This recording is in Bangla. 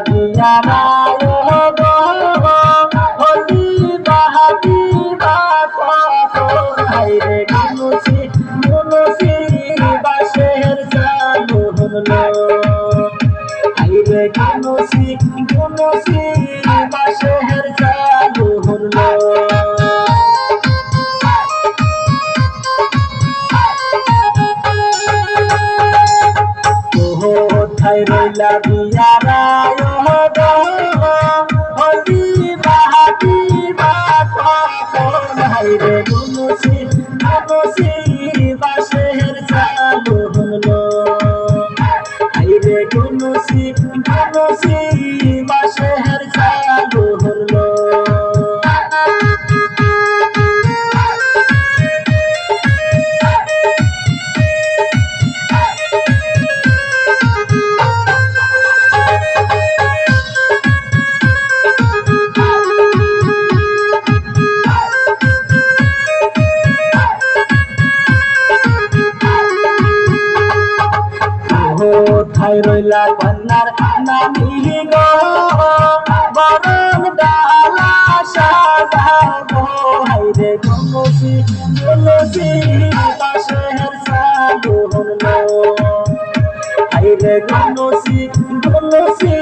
দিয়া রায় গো হলি বাহাতি বাপন হাইরে গুনুসি গুনুসি বাসের চালু হলো হাইরে গুনুসি গুনুসি বাসের চালু হলো কোথায় রইলা দিয়া রায় গো হলি বাহাতি বাপন হাইরে গুনুসি গুনুসি বাসের চালু হলো হাইরে গুনুসি গুনুসি বাসের চালু হলো কোথায় রইলা কন্যার নামি গো বরণ ডালা সাজাবো হাইরে গুনুসি গুনুসি বাসের চালু হলো হাইরে গুনুসি গুনুসি